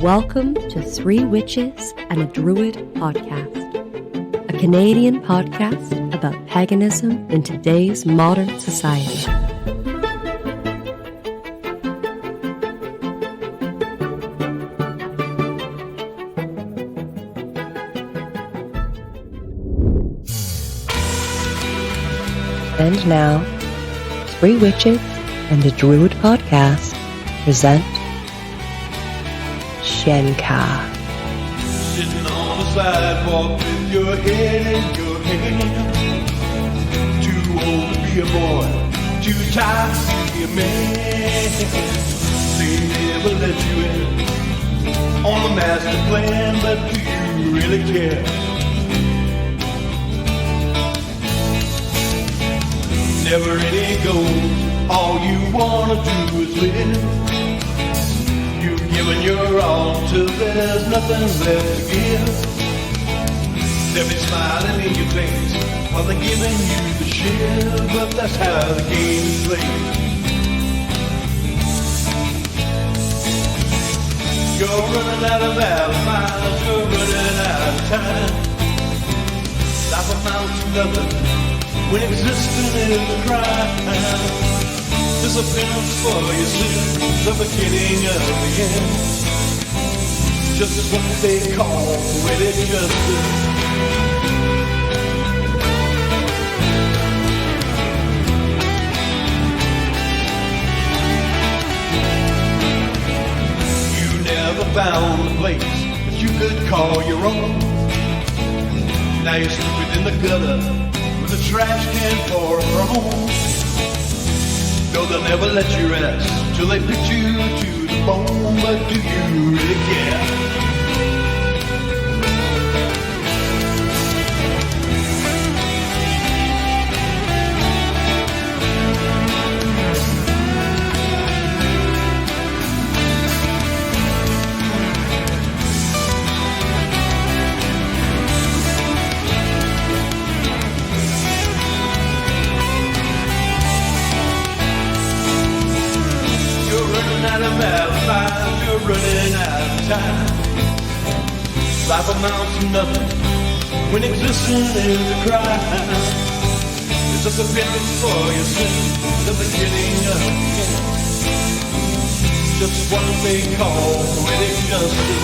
Welcome to Three Witches and a Druid podcast, a Canadian podcast about paganism in today's modern society. And now, Three Witches and a Druid podcast present Shenka. Sitting on the sidewalk with your head in your hand. Too old to be a boy, too tired to be a man. They never let you in on the master plan, but do you really care? Never any goals, all you wanna do is live. You've given your all till there's nothing left to give. They'll be smiling in your face while they're giving you the shiv, but that's how the game is played. You're running out of alibis, you're running out of time. Life amounts to nothing when existing is a crime. Disappearance for your sin, suffocating of the end. Just what they call poetic justice. You never found a place that you could call your own. Now you're stupid in the gutter with a trash can for a throne. No, they'll never let you rest till they put you to the bone, but do you really care? You're running out of time. Life amounts to nothing when existing is a crime. It's just a penance for your sin, the beginning of the end. Just what they call poetic justice.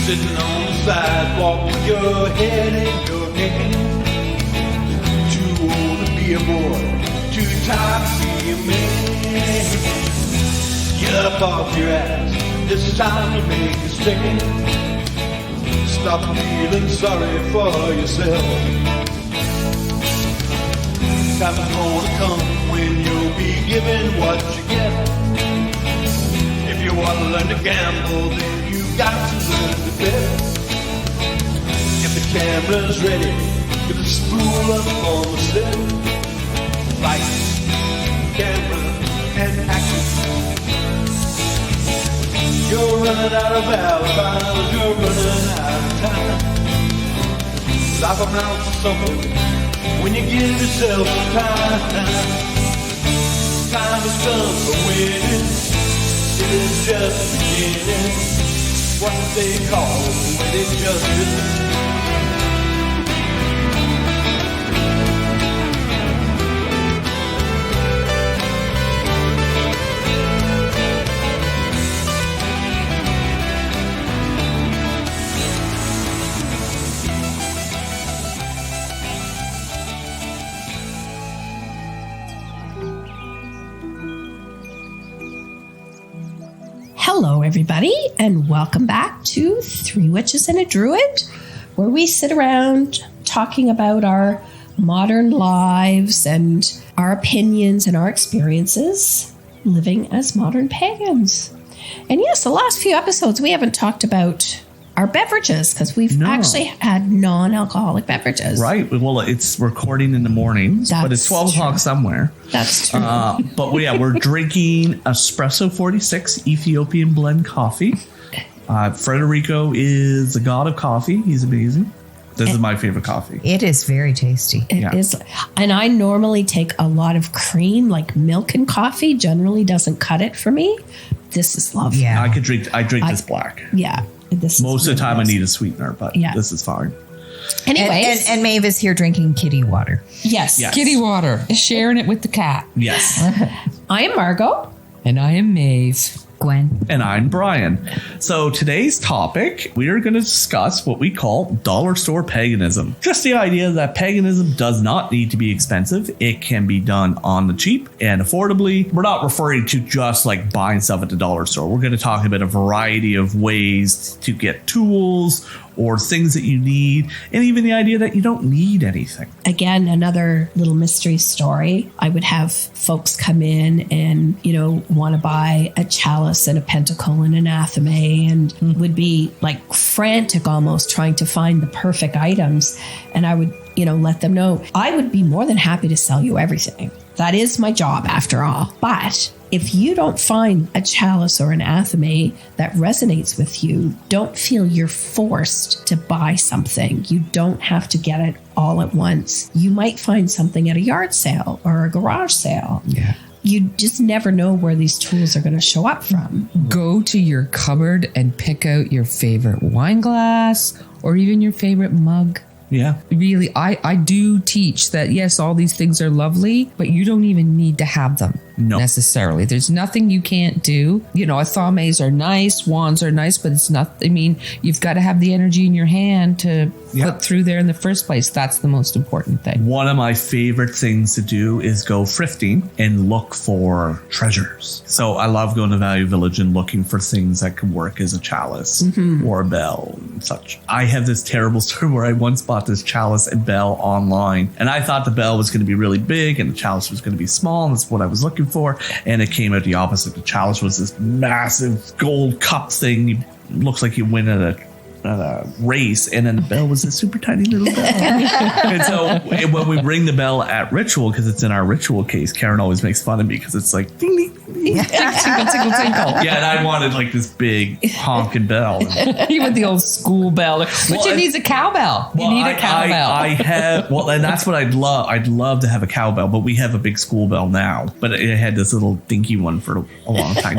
Sitting on the sidewalk with your head in your hand. Too old to be a boy, too tired to be a man. Get up off your ass, it's time to make a stand. Stop feeling sorry for yourself. Time is gonna come when you'll be given what you get. If you want to learn to gamble, then you got to learn to bet. Get the cameras ready, get the spool up on the set. Lights, camera, and action. You're running out of alibis, you're running out of time. Life amounts to something when you give yourself some time. Time is done for winning, it is just beginning. What they call poetic justice. Hello, everybody, and welcome back to Three Witches and a Druid, where we sit around talking about our modern lives and our opinions and our experiences living as modern pagans. And yes, the last few episodes, we haven't talked about our beverages, because we've actually had non-alcoholic beverages. Right. Well, it's recording in the mornings, but it's 12 o'clock somewhere. That's true. But we're drinking Espresso 46 Ethiopian blend coffee. Federico is the god of coffee. He's amazing. This is my favorite coffee. It is very tasty. It is. And I normally take a lot of cream, like milk and coffee generally doesn't cut it for me. This is lovely. Yeah. I drink this black. Yeah. Most of the time I need a sweetener, but this is fine. Anyways. And Maeve is here drinking kitty water. Yes. Kitty water. Sharing it with the cat. Yes. I am Margot. And I am Maeve. Gwen. And I'm Brian. So today's topic, we are going to discuss what we call dollar store paganism. Just the idea that paganism does not need to be expensive. It can be done on the cheap and affordably. We're not referring to just like buying stuff at the dollar store. We're going to talk about a variety of ways to get tools or things that you need, and even the idea that you don't need anything. Again, another little mystery story. I would have folks come in and, want to buy a chalice and a pentacle and an athame, and would be like frantic almost trying to find the perfect items. And I would, let them know I would be more than happy to sell you everything. That is my job after all. But if you don't find a chalice or an athame that resonates with you, don't feel you're forced to buy something. You don't have to get it all at once. You might find something at a yard sale or a garage sale. Yeah. You just never know where these tools are going to show up from. Go to your cupboard and pick out your favorite wine glass or even your favorite mug. Yeah. Really, I do teach that, yes, all these things are lovely, but you don't even need to have them necessarily. There's nothing you can't do. Athames are nice, wands are nice, but it's not, you've got to have the energy in your hand to put through there in the first place. That's the most important thing. One of my favorite things to do is go thrifting and look for treasures. So I love going to Value Village and looking for things that can work as a chalice or a bell and such. I have this terrible story where I once bought this chalice and bell online, and I thought the bell was going to be really big and the chalice was going to be small, and that's what I was looking for, and it came out the opposite. The chalice was this massive gold cup thing. Looks like you win at a race, and then the bell was a super tiny little bell. And so when we ring the bell at ritual, because it's in our ritual case, Karen always makes fun of me because it's like ding ding ding, tinkle tinkle tinkle. Yeah, and I wanted like this big honking bell. You want the old school bell, but you need a cowbell. You need a cowbell. I have, and that's what I'd love. I'd love to have a cowbell, but we have a big school bell now. But it had this little dinky one for a long time.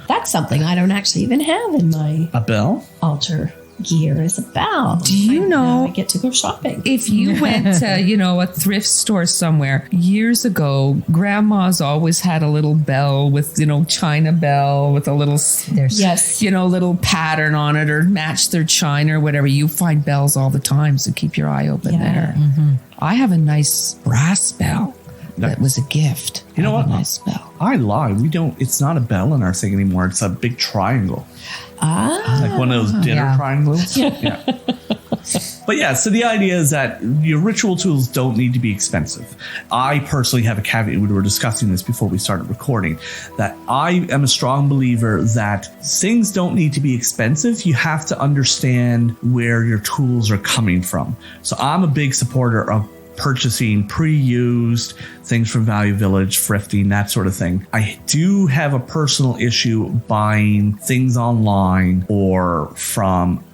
That's something I don't actually even have in my A bell? altar gear is a bell. Do you know? I get to go shopping. If you went to, a thrift store somewhere years ago, grandma's always had a little bell with, china bell with a little, little pattern on it or match their china or whatever. You find bells all the time, so keep your eye open there. Mm-hmm. I have a nice brass bell. That was a gift. You know what? A nice bell. I lie. It's not a bell in our thing anymore. It's a big triangle. Like one of those dinner triangles. Yeah. But yeah, so the idea is that your ritual tools don't need to be expensive. I personally have a caveat. We were discussing this before we started recording, that I am a strong believer that things don't need to be expensive. You have to understand where your tools are coming from. So I'm a big supporter of purchasing pre-used things from Value Village, thrifting, that sort of thing. I do have a personal issue buying things online or from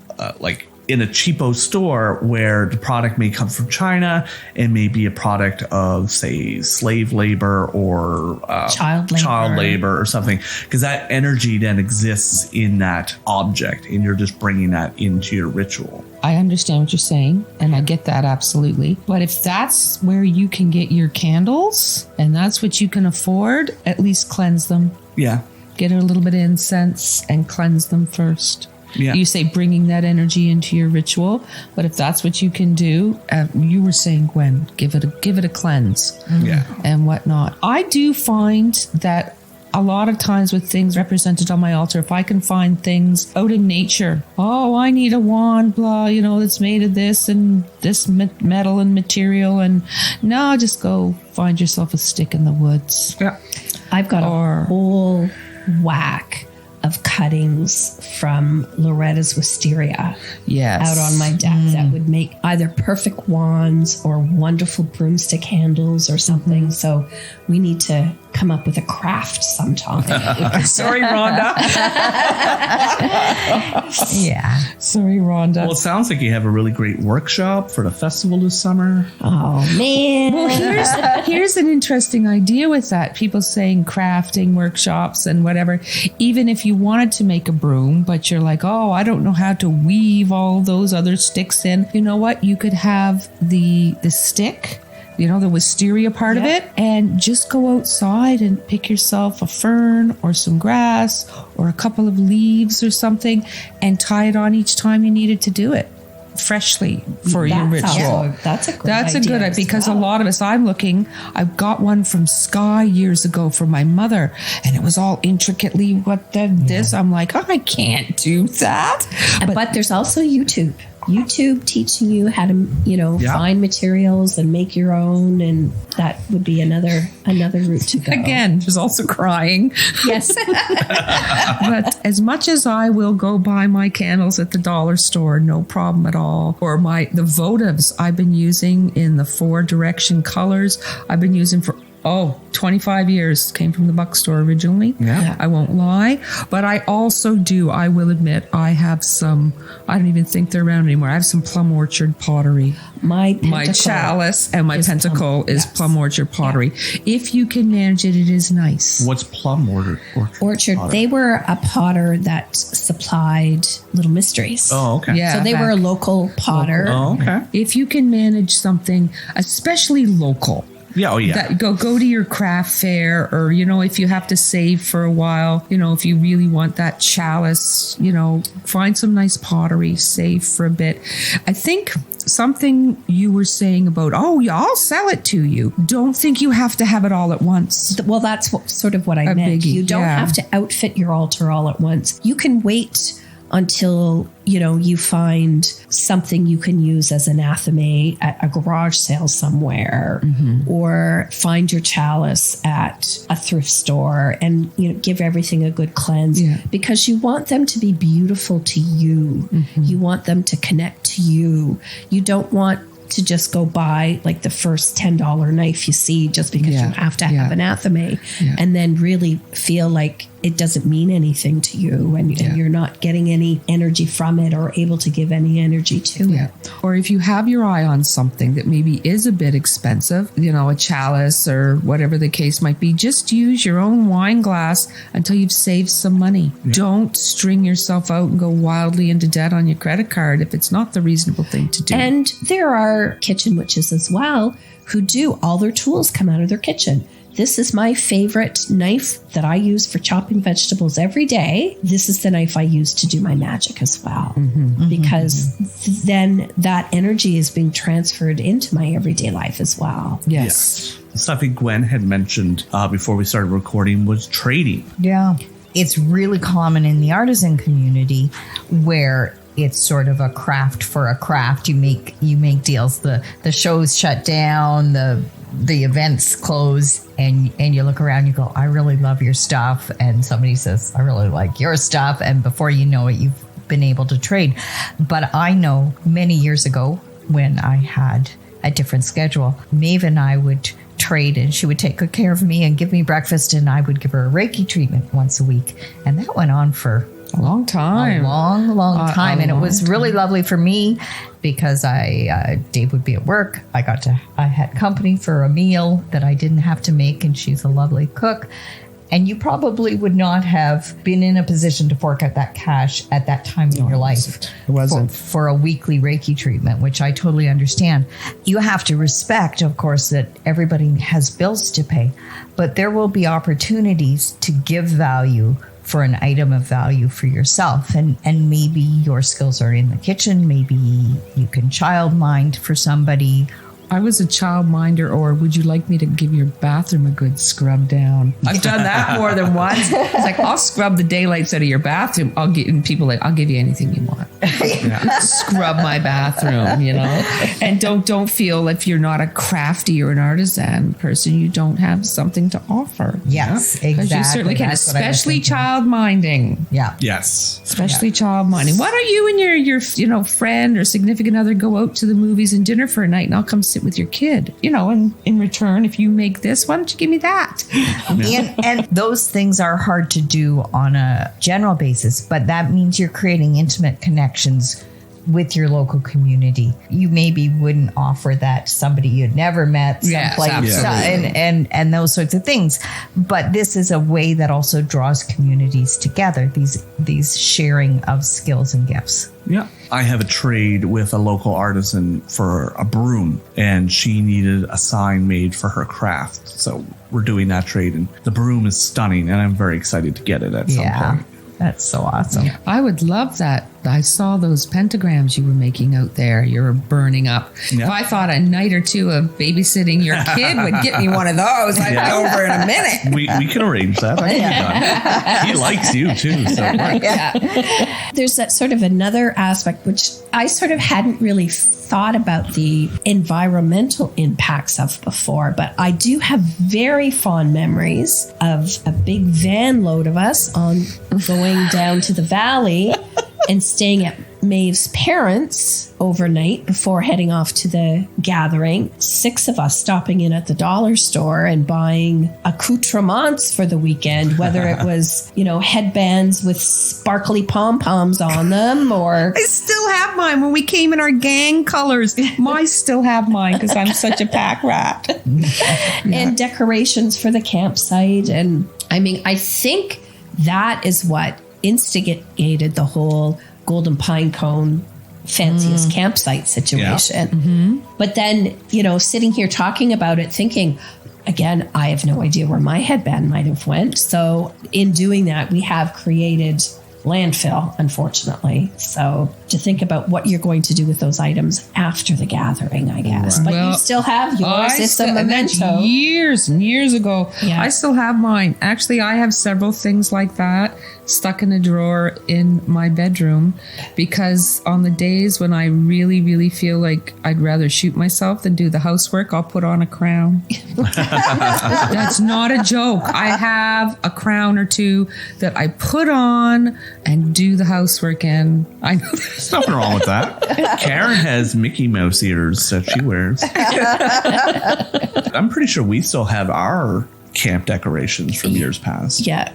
in a cheapo store where the product may come from China and may be a product of, say, slave labor or child labor or something, because that energy then exists in that object and you're just bringing that into your ritual. I understand what you're saying, and I get that absolutely. But if that's where you can get your candles and that's what you can afford, at least cleanse them. Yeah. Get a little bit of incense and cleanse them first. Yeah. You say bringing that energy into your ritual, but if that's what you can do, you were saying, Gwen, give it a cleanse, and whatnot. I do find that a lot of times with things represented on my altar, if I can find things out in nature, I need a wand, blah, that's made of this and this metal and material, and no, just go find yourself a stick in the woods. Yeah, I've got a whole whack of cuttings from Loretta's wisteria Yes. out on my deck that would make either perfect wands or wonderful broomstick handles or something. So we need to come up with a craft sometime. Sorry, Rhonda. Yeah. Sorry, Rhonda. Well, it sounds like you have a really great workshop for the festival this summer. Oh, man. Well, here's an interesting idea with that. People saying crafting workshops and whatever. Even if you wanted to make a broom, but you're like, oh, I don't know how to weave all those other sticks in. You know what? You could have the stick, the wisteria part of it, and just go outside and pick yourself a fern or some grass or a couple of leaves or something and tie it on each time you needed to do it freshly for your ritual. That's a good That's a idea good as because well. a lot of us, I got one from Sky years ago for my mother, and it was all intricately this. I'm like, oh, I can't do that. But there's also YouTube teaching you how to, find materials and make your own, and that would be another route to go. Again, there's also crying. Yes. But as much as I will go buy my candles at the dollar store, no problem at all. Or the votives I've been using in the 4 direction colors, I've been using for 25 years. Came from the Buck store originally. Yeah. I won't lie. But I also I will admit, I have some, I don't even think they're around anymore. I have some Plum Orchard pottery. My chalice and my pentacle is yes. Plum Orchard pottery. Yeah. If you can manage it, it is nice. What's Plum Orchard? They were a potter that supplied Little Mysteries. Oh, okay. Yeah. So they were a local potter. Oh, okay. If you can manage something, especially local. Yeah, oh yeah. Go to your craft fair, or if you have to save for a while, if you really want that chalice, find some nice pottery, save for a bit. I think something you were saying about, I'll sell it to you. Don't think you have to have it all at once. Well, that's sort of what I meant. Biggie, You don't have to outfit your altar all at once. You can wait until you find something you can use as an athame at a garage sale somewhere, or find your chalice at a thrift store, and give everything a good cleanse, because you want them to be beautiful to you. You want them to connect to you. You don't want to just go buy like the first $10 knife you see just because you have to have an athame, and then really feel like it doesn't mean anything to you, and you're not getting any energy from it or able to give any energy to it. Or if you have your eye on something that maybe is a bit expensive, a chalice or whatever the case might be, just use your own wine glass until you've saved some money. Don't string yourself out and go wildly into debt on your credit card if it's not the reasonable thing to do. And there are kitchen witches as well who do all their tools come out of their kitchen. This is my favorite knife that I use for chopping vegetables every day. This is the knife I use to do my magic as well, because then that energy is being transferred into my everyday life as well. Yes. Something Gwen had mentioned before we started recording was trading. Yeah. It's really common in the artisan community where it's sort of a craft for a craft. You make deals. The shows shut down, the events close, and you look around, you go, I really love your stuff. And somebody says, I really like your stuff. And before you know it, you've been able to trade. But I know many years ago when I had a different schedule, Maeve and I would trade, and she would take good care of me and give me breakfast, and I would give her a Reiki treatment once a week. And that went on for a long time. A long time. And it was really lovely for me because Dave would be at work. I had company for a meal that I didn't have to make, and she's a lovely cook. And you probably would not have been in a position to fork out that cash at that time in your life. It wasn't. For a weekly Reiki treatment, which I totally understand. You have to respect, of course, that everybody has bills to pay, but there will be opportunities to give value for an item of value for yourself. And maybe your skills are in the kitchen. Maybe you can child mind for somebody, I was a childminder, or would you like me to give your bathroom a good scrub down? I've done that more than once. It's like, I'll scrub the daylights out of your bathroom. I'll give you anything you want. Scrub my bathroom, and don't feel if you're not a crafty or an artisan person, you don't have something to offer. Yes, exactly. Because you certainly can, especially child minding. Yeah. Yes. Especially child minding. Why don't you and your friend or significant other go out to the movies and dinner for a night, and I'll come sit with your kid, and in return, if you make this, why don't you give me that? And those things are hard to do on a general basis, but that means you're creating intimate connections with your local community. You maybe wouldn't offer that to somebody you'd never met someplace, and those sorts of things. But this is a way that also draws communities together, these sharing of skills and gifts. Yeah. I have a trade with a local artisan for a broom, and she needed a sign made for her craft. So we're doing that trade, and the broom is stunning, and I'm very excited to get it at some point. That's so awesome. I would love that. I saw those pentagrams you were making out there. You were burning up. Yeah. If I thought a night or two of babysitting your kid would get me one of those, I'd be over in a minute. We can arrange that. He likes you too. So There's that sort of another aspect, which I sort of hadn't really thought about the environmental impacts of before, but I do have very fond memories of a big van load of us on going down to the valley and staying at Maeve's parents overnight before heading off to the gathering. 6 of us stopping in at the dollar store and buying accoutrements for the weekend, whether it was, headbands with sparkly pom-poms on them or... I still have mine when we came in our gang colors. I still have mine because I'm such a pack rat. And decorations for the campsite. And I think that is what instigated the whole Golden Pine Cone fanciest campsite situation. Yeah. Mm-hmm. But then, sitting here talking about it, thinking, again, I have no idea where my headband might have went. So in doing that, we have created landfill, unfortunately. So to think about what you're going to do with those items after the gathering, I guess. Right. But you still have yours. It's a memento. Years and years ago. Yeah. I still have mine. Actually, I have several things like that stuck in a drawer in my bedroom because on the days when I really, really feel like I'd rather shoot myself than do the housework, I'll put on a crown. That's not a joke. I have a crown or two that I put on and do the housework in. I know there's nothing wrong with that. Karen has Mickey Mouse ears that she wears. I'm pretty sure we still have our camp decorations from years past. Yeah.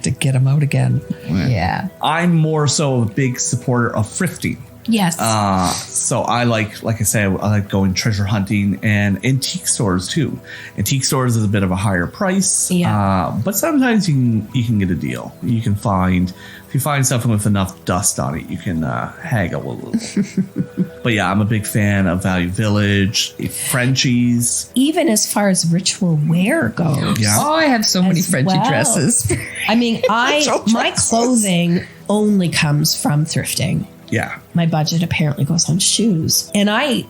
To get them out again. Yeah. I'm more so a big supporter of thrifting. Yes. So I like I say, I like going treasure hunting and antique stores too. Antique stores is a bit of a higher price. Yeah. But sometimes you can get a deal. You can find, if you find something with enough dust on it, you can haggle a little. But yeah, I'm a big fan of Value Village, Frenchies. Even as far as ritual wear goes. Yeah. Oh, I have so many Frenchie dresses. My clothing only comes from thrifting. Yeah. My budget apparently goes on shoes. And I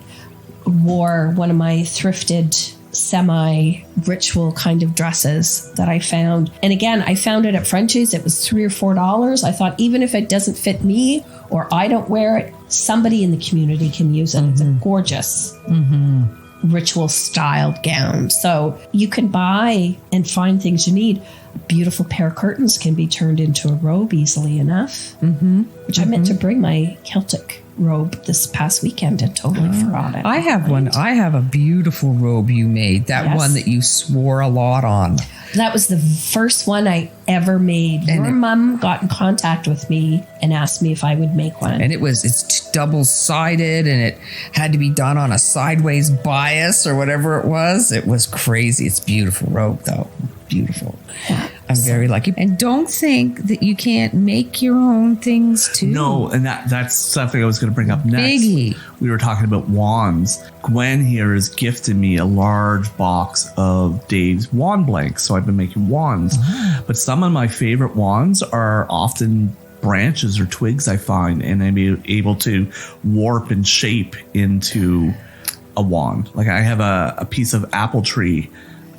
wore one of my thrifted semi-ritual kind of dresses that I found. And again, I found it at Frenchie's. It was $3 or $4. I thought even if it doesn't fit me or I don't wear it, somebody in the community can use it. Mm-hmm. It's a gorgeous ritual styled gown. So you can buy and find things you need. A beautiful pair of curtains can be turned into a robe easily enough, which I meant to bring my Celtic robe this past weekend and totally forgot it. I have one. I have a beautiful robe you made. That one that you swore a lot on. That was the first one I ever made. Your mom got in contact with me and asked me if I would make one. And it's double-sided and it had to be done on a sideways bias or whatever it was. It was crazy. It's a beautiful robe though. Beautiful. Yeah. I'm very lucky. And don't think that you can't make your own things too. No, and that's something I was going to bring up next. Biggie. We were talking about wands. Gwen here has gifted me a large box of Dave's wand blanks. So I've been making wands. But some of my favorite wands are often branches or twigs I find, and I'm able to warp and shape into a wand. Like I have a piece of apple tree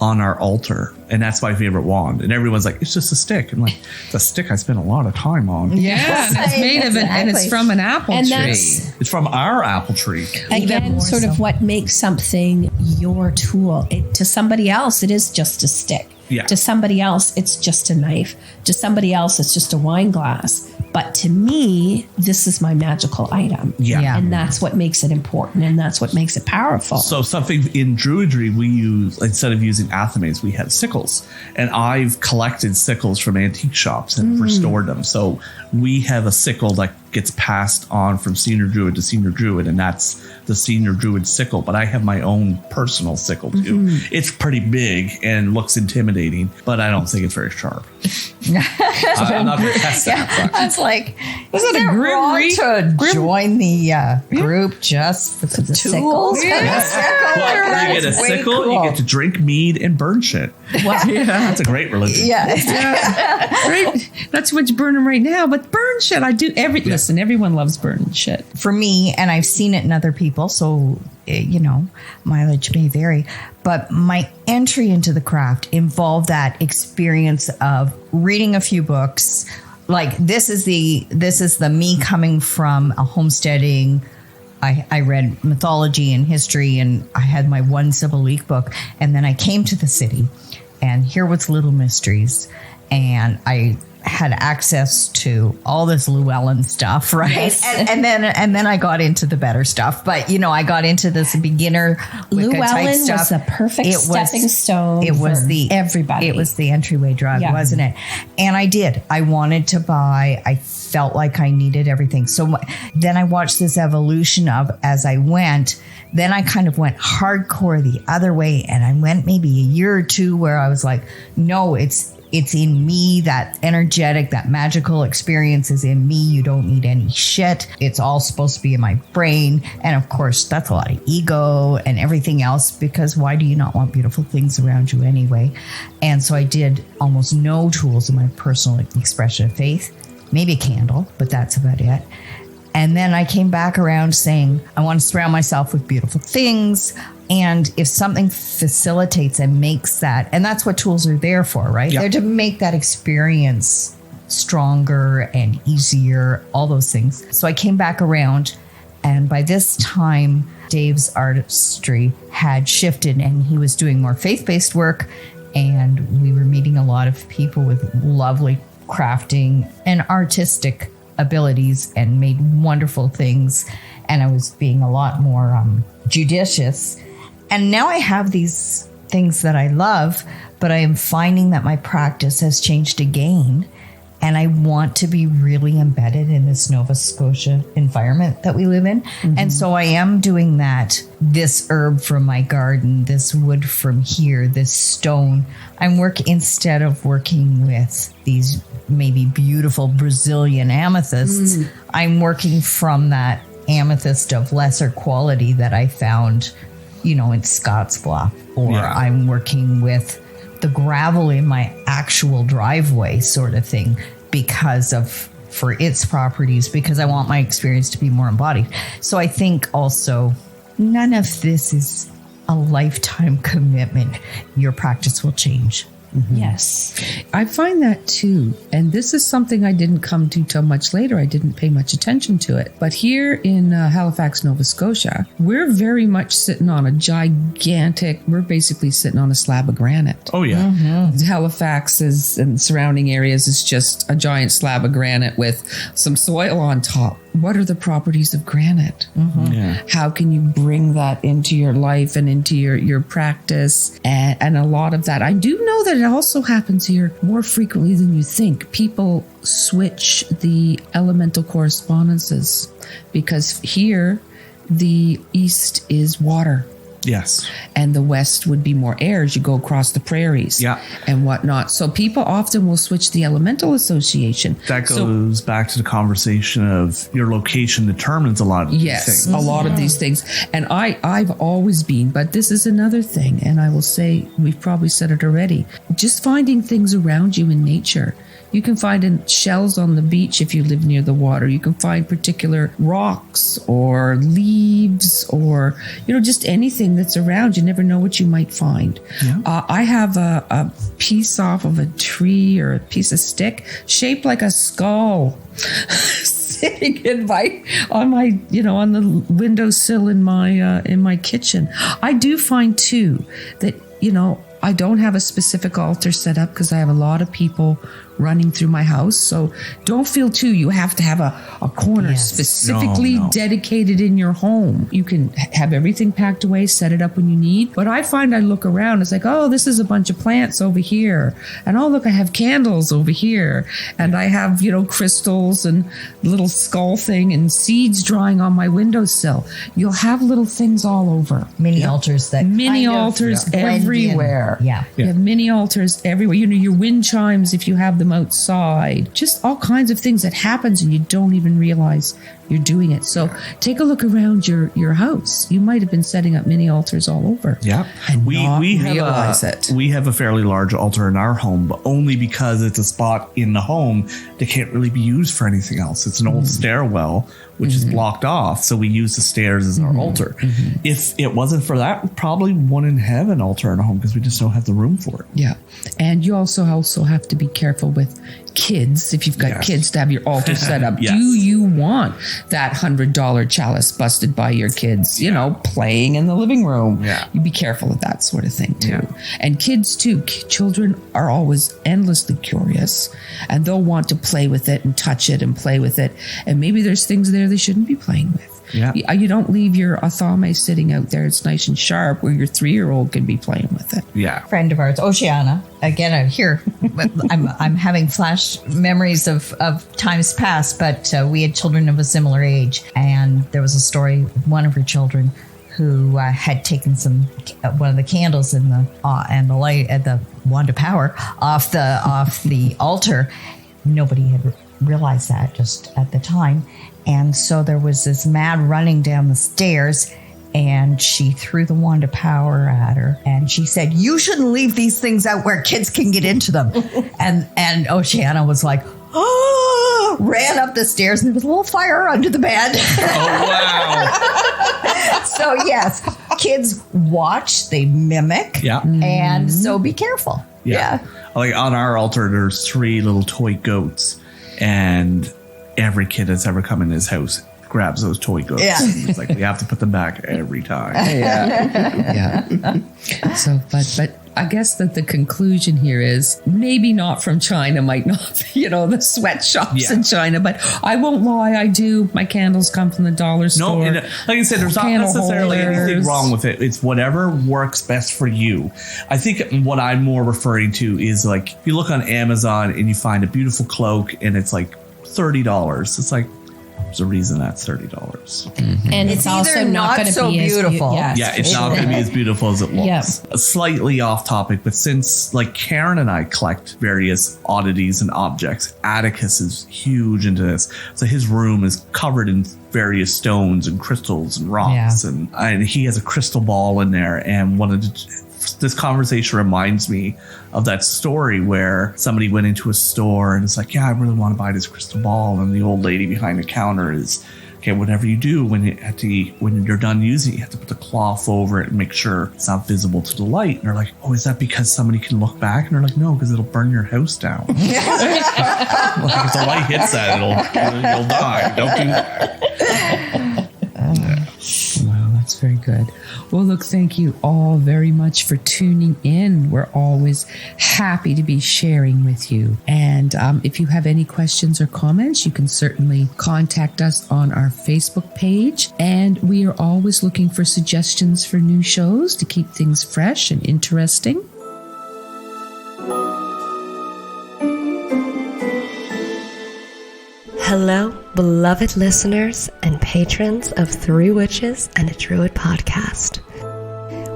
on our altar, and that's my favorite wand. And everyone's like, it's just a stick. And like, it's a stick I spent a lot of time on. Yeah, it's made of it, and it's from an apple And tree. It's from our apple tree. Again, sort of what makes something your tool. To somebody else, it is just a stick. Yeah. To somebody else, it's just a knife. To somebody else, it's just a wine glass. But to me, this is my magical item. Yeah. And that's what makes it important, and that's what makes it powerful. So something in Druidry, we use, instead of using athames, we have sickles. And I've collected sickles from antique shops and restored them. So we have a sickle that gets passed on from senior druid to senior druid, and that's the senior druid sickle. But I have my own personal sickle too. It's pretty big and looks intimidating, but I don't think it's very sharp. I'm not going to test that. I was like, Was it a grim wrong read? to join the group just for the tools? Yeah. Well, you get a sickle, you get to drink mead and burn shit. That's a great religion. Right? That's what's burning right now. But burn shit, I do listen, everyone loves burning shit. For me, and I've seen it in other people, so mileage may vary, but my entry into the craft involved that experience of reading a few books. Like this is the me coming from a homesteading. I read mythology and history, and I had my one Sibylline book, and then I came to the city, and here was Little Mysteries, and I had access to all this Llewellyn stuff, right? Yes. And then I got into the better stuff. But I got into this beginner Wicca type stuff. Was the perfect stepping stone. It was the everybody. It was the entryway drug, wasn't it? And I did. I wanted to buy. I felt like I needed everything. So then I watched this evolution of as I went. Then I kind of went hardcore the other way, and I went maybe a year or two where I was like, no, it's in me, that energetic, that magical experience is in me. You don't need any shit. It's all supposed to be in my brain. And of course, that's a lot of ego and everything else, because why do you not want beautiful things around you anyway? And so I did almost no tools in my personal expression of faith, maybe a candle, but that's about it. And then I came back around saying, I want to surround myself with beautiful things. And if something facilitates and makes that, and that's what tools are there for, right? Yeah. They're to make that experience stronger and easier, all those things. So I came back around, and by this time, Dave's artistry had shifted, and he was doing more faith-based work. And we were meeting a lot of people with lovely crafting and artistic abilities and made wonderful things. And I was being a lot more judicious. And now I have these things that I love, but I am finding that my practice has changed again. And I want to be really embedded in this Nova Scotia environment that we live in. Mm-hmm. And so I am doing that. This herb from my garden, this wood from here, this stone. Instead of working with these maybe beautiful Brazilian amethysts, I'm working from that amethyst of lesser quality that I found, in Scottsbluff, or I'm working with the gravel in my actual driveway sort of thing for its properties, because I want my experience to be more embodied. So I think also none of this is a lifetime commitment. Your practice will change. Mm-hmm. Yes. I find that too. And this is something I didn't come to till much later. I didn't pay much attention to it. But here in Halifax, Nova Scotia, we're very much sitting on we're basically sitting on a slab of granite. Oh, yeah. Mm-hmm. Halifax and surrounding areas is just a giant slab of granite with some soil on top. What are the properties of granite? Mm-hmm. Yeah. How can you bring that into your life and into your practice? And a lot of that, I do know that it also happens here more frequently than you think. People switch the elemental correspondences, because here the east is water. Yes. And the west would be more air as you go across the prairies and whatnot. So people often will switch the elemental association. That goes back to the conversation of your location determines a lot of these things. A lot of these things. And I've always been, but this is another thing. And I will say, we've probably said it already, just finding things around you in nature. You can find shells on the beach if you live near the water. You can find particular rocks or leaves or, just anything that's around. You never know what you might find. Yeah. I have a piece off of a tree or a piece of stick shaped like a skull sitting on the windowsill in my kitchen. I do find too that, I don't have a specific altar set up because I have a lot of people running through my house. So don't feel too you have to have a corner specifically dedicated in your home. You can have everything packed away, set it up when you need. But I find I look around, it's like, oh, this is a bunch of plants over here. And oh, look, I have candles over here. And I have, crystals and little skull thing and seeds drying on my windowsill. You'll have little things all over. Mini altars everywhere. Yeah. You have mini altars everywhere. Your wind chimes, if you have them outside, just all kinds of things that happens and you don't even realize you're doing it. So take a look around your house. You might have been setting up mini altars all over. Yeah. And we realize it. We have a fairly large altar in our home, but only because it's a spot in the home that can't really be used for anything else. It's an old stairwell, which is blocked off. So we use the stairs as our altar. If it wasn't for that, we probably wouldn't have an altar in a home because we just don't have the room for it. Yeah. And you also have to be careful with kids. If you've got kids, to have your altar set up. Do you want that $100 chalice busted by your kids, playing in the living room? Yeah. You be careful of that sort of thing too. Yeah. And kids too. Children are always endlessly curious and they'll want to play with it and touch it and play with it. And maybe there's things there they shouldn't be playing with. Yeah. You don't leave your athame sitting out there. It's nice and sharp where your 3-year-old can be playing with it. Yeah. Friend of ours, Oceana. Again, here, I'm having flash memories of times past, but we had children of a similar age. And there was a story of one of her children who had taken one of the candles in and the light at the wand of power off the altar. Nobody had realized that just at the time. And so there was this mad running down the stairs and she threw the wand of power at her. And she said, "You shouldn't leave these things out where kids can get into them." and Oceana was like, oh, ran up the stairs and there was a little fire under the bed. Oh, wow. So yes, kids watch, they mimic. Yeah. And so be careful. Yeah. Like on our altar, there's 3 little toy goats and every kid that's ever come in his house grabs those toy goats. Yeah. It's like we have to put them back every time. Yeah. So, but I guess that the conclusion here is maybe not from China, might not be, the sweatshops in China, but I won't lie, I do. My candles come from the dollar store. No, like I said, there's not necessarily anything wrong with it. It's whatever works best for you. I think what I'm more referring to is like, if you look on Amazon and you find a beautiful cloak and it's like $30, it's like, there's a reason that's $30. Mm-hmm. And it's also not going to so be beautiful. It's not going to be as beautiful as it looks. Yeah. Slightly off topic, but since like Karen and I collect various oddities and objects, Atticus is huge into this. So his room is covered in various stones and crystals and rocks, and he has a crystal ball in there. And this conversation reminds me of that story where somebody went into a store and it's like, I really want to buy this crystal ball. And the old lady behind the counter is, okay, whatever you do when you're done using it, you have to put the cloth over it and make sure it's not visible to the light. And they're like, oh, is that because somebody can look back? And they're like, no, because it'll burn your house down. Like if the light hits that, you'll die. Don't do that. Wow, that's very good. Well, look, thank you all very much for tuning in. We're always happy to be sharing with you. And if you have any questions or comments, you can certainly contact us on our Facebook page. And we are always looking for suggestions for new shows to keep things fresh and interesting. Hello, beloved listeners and patrons of 3 Witches and a Druid podcast.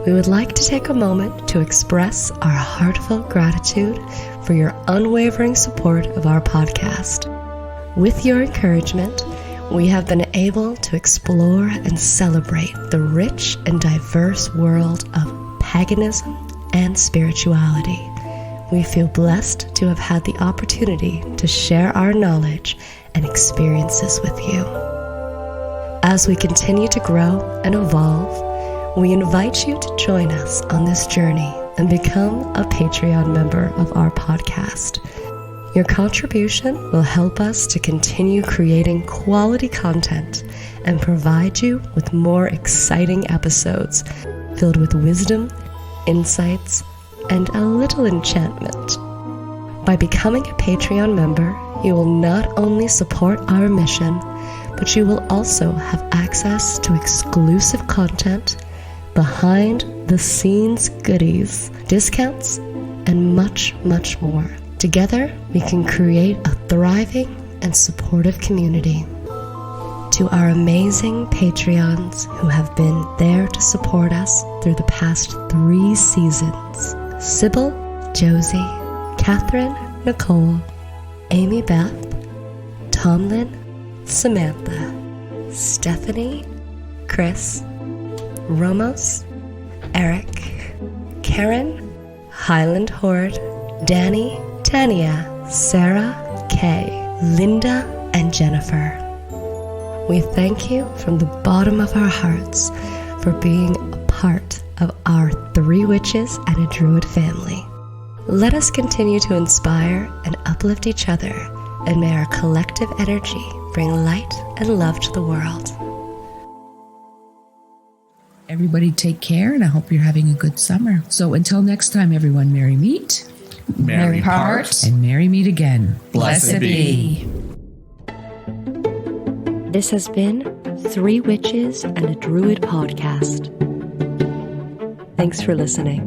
We would like to take a moment to express our heartfelt gratitude for your unwavering support of our podcast. With your encouragement, we have been able to explore and celebrate the rich and diverse world of paganism and spirituality, we feel blessed to have had the opportunity to share our knowledge and experiences with you. As we continue to grow and evolve, we invite you to join us on this journey and become a Patreon member of our podcast. Your contribution will help us to continue creating quality content and provide you with more exciting episodes filled with wisdom, insights, and a little enchantment. By becoming a Patreon member, you will not only support our mission, but you will also have access to exclusive content, behind the scenes goodies, discounts, and much, much more. Together, we can create a thriving and supportive community. To our amazing Patreons who have been there to support us through the past 3 seasons: Sybil, Josie, Catherine, Nicole, Amy Beth, Tomlin, Samantha, Stephanie, Chris, Ramos, Eric, Karen, Highland Horde, Danny, Tania, Sarah, Kay, Linda, and Jennifer. We thank you from the bottom of our hearts for being a part of our 3 Witches and a Druid family. Let us continue to inspire and uplift each other, and may our collective energy bring light and love to the world. Everybody take care, and I hope you're having a good summer. So until next time, everyone, merry meet, Merry part. and merry meet again. Blessed be. This has been 3 Witches and a Druid podcast. Thanks for listening.